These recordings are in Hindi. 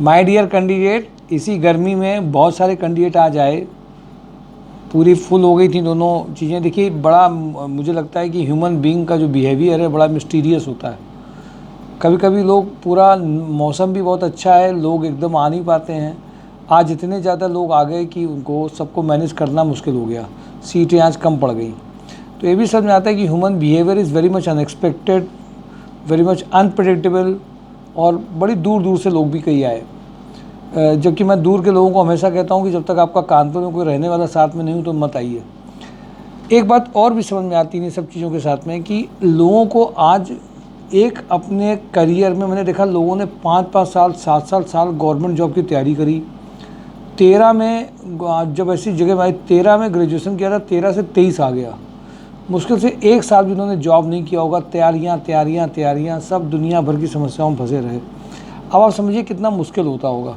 माय डियर कैंडिडेट, इसी गर्मी में बहुत सारे कैंडिडेट आज आए, पूरी फुल हो गई थी दोनों चीज़ें। देखिए बड़ा मुझे लगता है कि ह्यूमन बीइंग का जो बिहेवियर है बड़ा मिस्टीरियस होता है। कभी कभी लोग पूरा मौसम भी बहुत अच्छा है, लोग एकदम आ नहीं पाते हैं। आज इतने ज़्यादा लोग आ गए कि उनको सबको मैनेज करना मुश्किल हो गया, सीटें आज कम पड़ गई। तो ये भी समझ में आता है कि human behaviour is very much unexpected, very much unpredictable, और बड़ी दूर दूर से लोग भी कई आए। जबकि मैं दूर के लोगों को हमेशा कहता हूँ कि जब तक आपका कानपुर में कोई रहने वाला साथ में नहीं हो तो मत आइए। एक बात और भी समझ में आती है इन सब चीज़ों के साथ में कि लोगों को आज एक अपने करियर में, मैंने देखा लोगों ने 5-5 साल 7-7 साल गवर्नमेंट जॉब की तैयारी करी। 13 में जब ऐसी जगह में आई, 13 में ग्रेजुएशन किया था, 13 से 23 आ गया। मुश्किल से 1 साल भी उन्होंने जॉब नहीं किया होगा। तैयारियाँ सब दुनिया भर की समस्याओं में फंसे रहे। अब आप समझिए कितना मुश्किल होता होगा।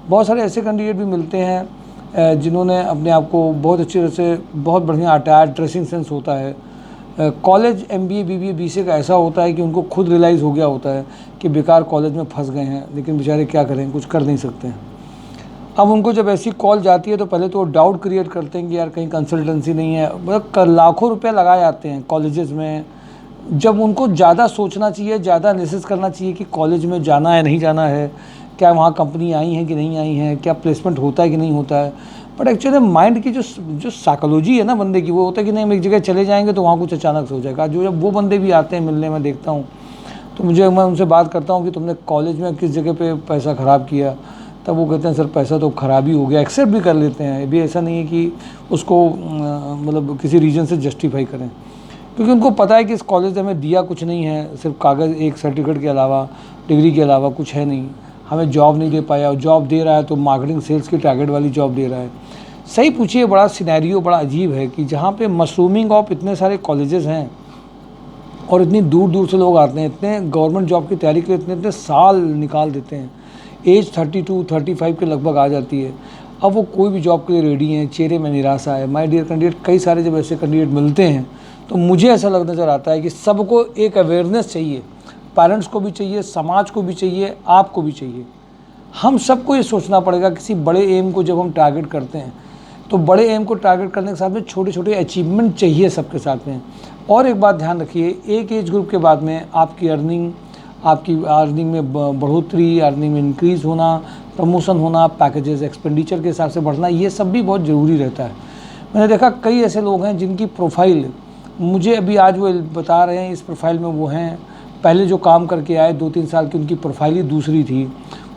बहुत सारे ऐसे कैंडिडेट भी मिलते हैं जिन्होंने अपने आप को बहुत अच्छी तरह से, बहुत बढ़िया अटायर, ड्रेसिंग सेंस होता है। कॉलेज MBA BBA BCA का ऐसा होता है कि उनको खुद रियलाइज़ हो गया होता है कि बेकार कॉलेज में फंस गए हैं, लेकिन बेचारे क्या करें, कुछ कर नहीं सकते हैं। अब उनको जब ऐसी कॉल जाती है तो पहले तो वो डाउट क्रिएट करते हैं कि यार कहीं कंसल्टेंसी नहीं है। मतलब लाखों रुपए लगाए जाते हैं कॉलेजेस में, जब उनको ज़्यादा सोचना चाहिए, ज़्यादा एनालिसिस करना चाहिए कि कॉलेज में जाना है नहीं जाना है, क्या वहाँ कंपनी आई हैं कि नहीं आई हैं, क्या प्लेसमेंट होता है कि नहीं होता है। बट एक्चुअली माइंड की जो साइकोलॉजी है ना बंदे की, वो होता है कि नहीं हम एक जगह चले जाएंगे तो वहाँ कुछ अचानक से हो जाएगा। जो जब वो बंदे भी आते हैं मिलने में देखता हूँ तो मैं उनसे बात करता हूँ कि तुमने कॉलेज में किस जगह पे पैसा ख़राब किया, तब वो कहते हैं सर पैसा तो ख़राब ही हो गया। एक्सेप्ट भी कर लेते हैं, ये भी ऐसा नहीं है कि उसको मतलब किसी रीज़न से जस्टिफाई करें, क्योंकि उनको पता है कि इस कॉलेज ने हमें दिया कुछ नहीं है, सिर्फ कागज़, एक सर्टिफिकेट के अलावा, डिग्री के अलावा कुछ है नहीं। हमें जॉब नहीं दे पाया, और जॉब दे रहा है तो मार्केटिंग सेल्स की टारगेट वाली जॉब दे रहा है। सही पूछिए, बड़ा सिनेरियो बड़ा अजीब है कि जहाँ पे मशरूमिंग ऑफ इतने सारे कॉलेजेस हैं और इतनी दूर दूर से लोग आते हैं, इतने गवर्नमेंट जॉब की तैयारी के लिए इतने इतने साल निकाल देते हैं, एज 32-35 के लगभग आ जाती है। अब वो कोई भी जॉब के लिए रेडी हैं, चेहरे में निराशा है। माय डियर कैंडिडेट, कई सारे जब ऐसे कैंडिडेट मिलते हैं तो मुझे ऐसा लग नज़र आता है कि सबको एक अवेयरनेस चाहिए, पेरेंट्स को भी चाहिए, समाज को भी चाहिए, आपको भी चाहिए। हम सबको ये सोचना पड़ेगा किसी बड़े एम को जब हम टारगेट करते हैं तो बड़े एम को टारगेट करने के साथ में छोटे छोटे अचीवमेंट चाहिए सबके साथ में। और एक बात ध्यान रखिए, एक एज ग्रुप के बाद में आपकी अर्निंग में बढ़ोतरी, अर्निंग में इंक्रीज़ होना, प्रमोशन होना, पैकेजेस एक्सपेंडिचर के हिसाब से बढ़ना, ये सब भी बहुत ज़रूरी रहता है। मैंने देखा कई ऐसे लोग हैं जिनकी प्रोफाइल, मुझे अभी आज वो बता रहे हैं इस प्रोफाइल में वो हैं, पहले जो काम करके आए 2-3 साल की उनकी प्रोफाइल ही दूसरी थी,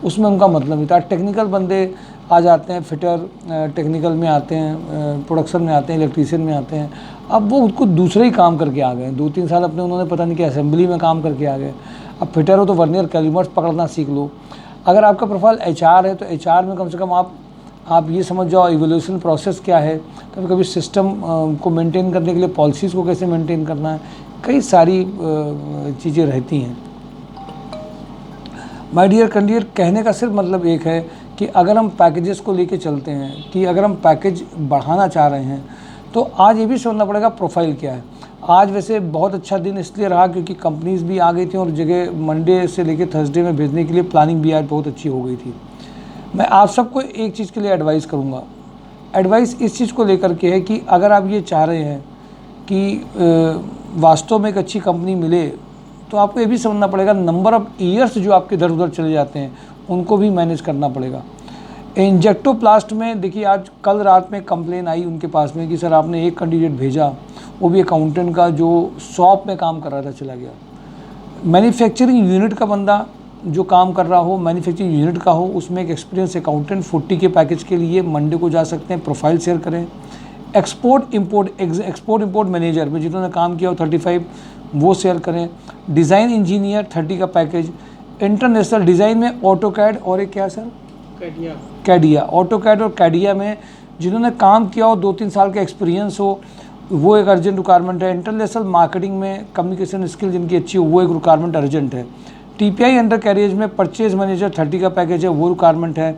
उसमें उनका मतलब नहीं था। टेक्निकल बंदे आ जाते हैं, फिटर टेक्निकल में आते हैं, प्रोडक्शन में आते हैं, इलेक्ट्रीशियन में आते हैं। अब वो उसको दूसरे ही काम करके आ गए, 2-3 साल अपने उन्होंने पता नहीं क्या असेंबली में काम करके आ गए। अब फिटर हो तो वर्नियर कैलिपर्स पकड़ना सीख लो। अगर आपका प्रोफाइल HR है तो HR में कम से कम आप ये समझ जाओ इवोल्यूशन प्रोसेस क्या है, कभी कभी सिस्टम को मेंटेन करने के लिए पॉलिसीज़ को कैसे मेंटेन करना है, कई सारी चीज़ें रहती हैं। माय डियर कैंडिडेट, कहने का सिर्फ मतलब एक है कि अगर हम पैकेजेस को लेके चलते हैं, कि अगर हम पैकेज बढ़ाना चाह रहे हैं तो आज ये भी समझना पड़ेगा प्रोफाइल क्या है। आज वैसे बहुत अच्छा दिन इसलिए रहा क्योंकि कंपनीज़ भी आ गई थी और जगह मंडे से लेके थर्सडे में भेजने के लिए प्लानिंग भी आज बहुत अच्छी हो गई थी। मैं आप सबको एक चीज़ के लिए एडवाइस करूँगा। एडवाइस इस चीज़ को लेकर के है कि अगर आप ये चाह रहे हैं कि वास्तव में एक अच्छी कंपनी मिले तो आपको ये भी समझना पड़ेगा नंबर ऑफ़ ईयर्स जो आपके इधर उधर चले जाते हैं उनको भी मैनेज करना पड़ेगा। इंजेक्टोप्लास्ट में देखिए, आज कल रात में कंप्लेन आई उनके पास में कि सर आपने एक कैंडिडेट भेजा, वो भी अकाउंटेंट का, जो शॉप में काम कर रहा था चला गया। मैन्युफैक्चरिंग यूनिट का बंदा जो काम कर रहा हो, मैन्युफैक्चरिंग यूनिट का हो, उसमें एक एक्सपीरियंस अकाउंटेंट 40 के पैकेज के लिए मंडे को जा सकते हैं, प्रोफाइल शेयर करें। एक्सपोर्ट इंपोर्ट मैनेजर में जिन्होंने काम किया हो 35, वो शेयर करें। डिज़ाइन इंजीनियर 30 का पैकेज। इंटरनेशनल डिज़ाइन में ऑटोकैड और एक क्या सर, कैडिया, ऑटोकैड और कैडिया में जिन्होंने काम किया हो, 2-3 साल का एक्सपीरियंस हो, वो एक अर्जेंट रिक्वायरमेंट है। इंटरनेशनल मार्केटिंग में कम्युनिकेशन स्किल जिनकी अच्छी हो, वो एक रिक्वायरमेंट अर्जेंट है। TPI अंडर कैरियज में परचेज मैनेजर 30 का पैकेज है, वो रिक्वायरमेंट है।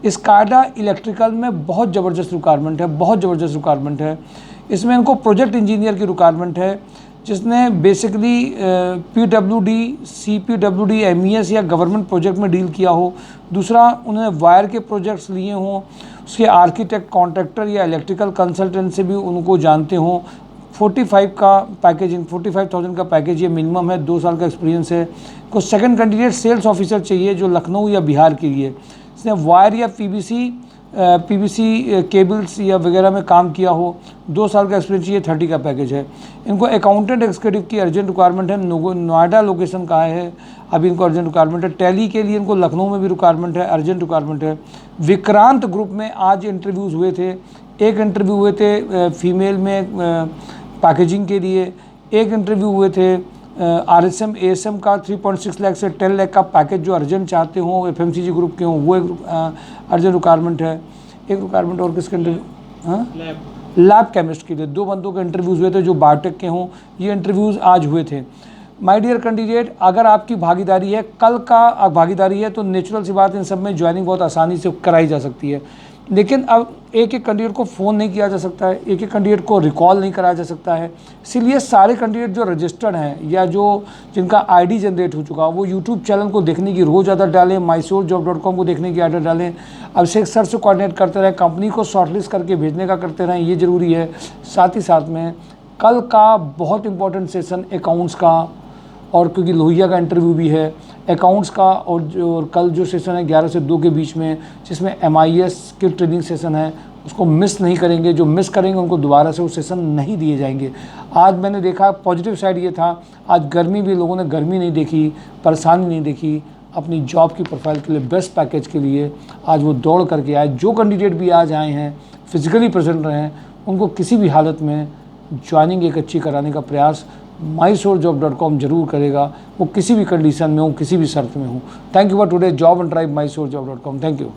स्काडा इलेक्ट्रिकल में बहुत ज़बरदस्त रिक्वायरमेंट है, बहुत ज़बरदस्त रिक्वायरमेंट है। इसमें इनको प्रोजेक्ट इंजीनियर की रिक्वायरमेंट है। जिसने बेसिकली PWD, CPWD, MES या गवर्नमेंट प्रोजेक्ट में डील किया हो। दूसरा, उन्होंने वायर के प्रोजेक्ट्स लिए हों, उसके आर्किटेक्ट, कॉन्ट्रैक्टर या इलेक्ट्रिकल कंसल्टेंट से भी उनको जानते हों। 45 का पैकेजिंग, 45,000 का पैकेज ये मिनिमम है, 2 साल का एक्सपीरियंस है। को सेकंड कैंडिडेट सेल्स ऑफिसर चाहिए जो लखनऊ या बिहार के लिए, इसने वायर या PVC केबल्स या वगैरह में काम किया हो, 2 साल का एक्सपीरियंस चाहिए, 30 का पैकेज है। इनको अकाउंटेंट एग्जीक्यूटिव की अर्जेंट रिक्वायरमेंट है, नोएडा लोकेशन कहाँ है, अभी इनको अर्जेंट रिक्वायरमेंट है। टैली के लिए इनको लखनऊ में भी रिक्वायरमेंट है, अर्जेंट रिक्वायरमेंट है। विक्रांत ग्रुप में आज इंटरव्यूज़ हुए थे, एक इंटरव्यू हुए थे फीमेल में पैकेजिंग के लिए, एक इंटरव्यू हुए थे RSM ASM का 3.6 लाख से 10 लाख का पैकेज जो अर्जेंट चाहते हों, FMCG ग्रुप के हों, वो एक अर्जेंट रिक्वायरमेंट है। एक रिक्वायरमेंट और किसके इंटरव्यू, हाँ, लैब केमिस्ट के लिए 2 बंदों के इंटरव्यूज़ हुए थे जो बायोटेक के हों, ये इंटरव्यूज़ आज हुए थे। माय डियर कैंडिडेट, अगर आपकी भागीदारी है, कल का भागीदारी है, तो नेचुरल सी बात इन सब में ज्वाइनिंग बहुत आसानी से कराई जा सकती है। लेकिन अब एक एक कैंडिडेट को फ़ोन नहीं किया जा सकता है, एक एक कैंडिडेट को रिकॉल नहीं कराया जा सकता है। इसीलिए सारे कैंडिडेट जो रजिस्टर्ड हैं या जो जिनका आईडी जनरेट हो चुका, वो यूट्यूब चैनल को देखने की रोज़ आदत डालें, mysourcejob.com को देखने की आदत डालें, अभिषेक सर से कोऑर्डिनेट करते रहें, कंपनी को शॉर्टलिस्ट करके भेजने का करते रहें, ये ज़रूरी है। साथ ही साथ में कल का बहुत इंपॉर्टेंट सेशन अकाउंट्स का, और क्योंकि लोहिया का इंटरव्यू भी है अकाउंट्स का, और कल जो सेशन है 11 से 2 के बीच में, जिसमें MIS के ट्रेनिंग सेशन है, उसको मिस नहीं करेंगे। जो मिस करेंगे उनको दोबारा से वो सेशन नहीं दिए जाएंगे। आज मैंने देखा पॉजिटिव साइड ये था, आज गर्मी भी, लोगों ने गर्मी नहीं देखी, परेशानी नहीं देखी, अपनी जॉब की प्रोफाइल के लिए, बेस्ट पैकेज के लिए आज वो दौड़ करके आए। जो कैंडिडेट भी आज आए हैं, फिजिकली प्रेजेंट रहे हैं, उनको किसी भी हालत में ज्वाइनिंग एक अच्छी कराने का प्रयास mysourcejob.com जरूर करेगा, वो किसी भी कंडीशन में हो, किसी भी शर्त में हो। Thank you for today job and drive mysourcejob.com। Thank you.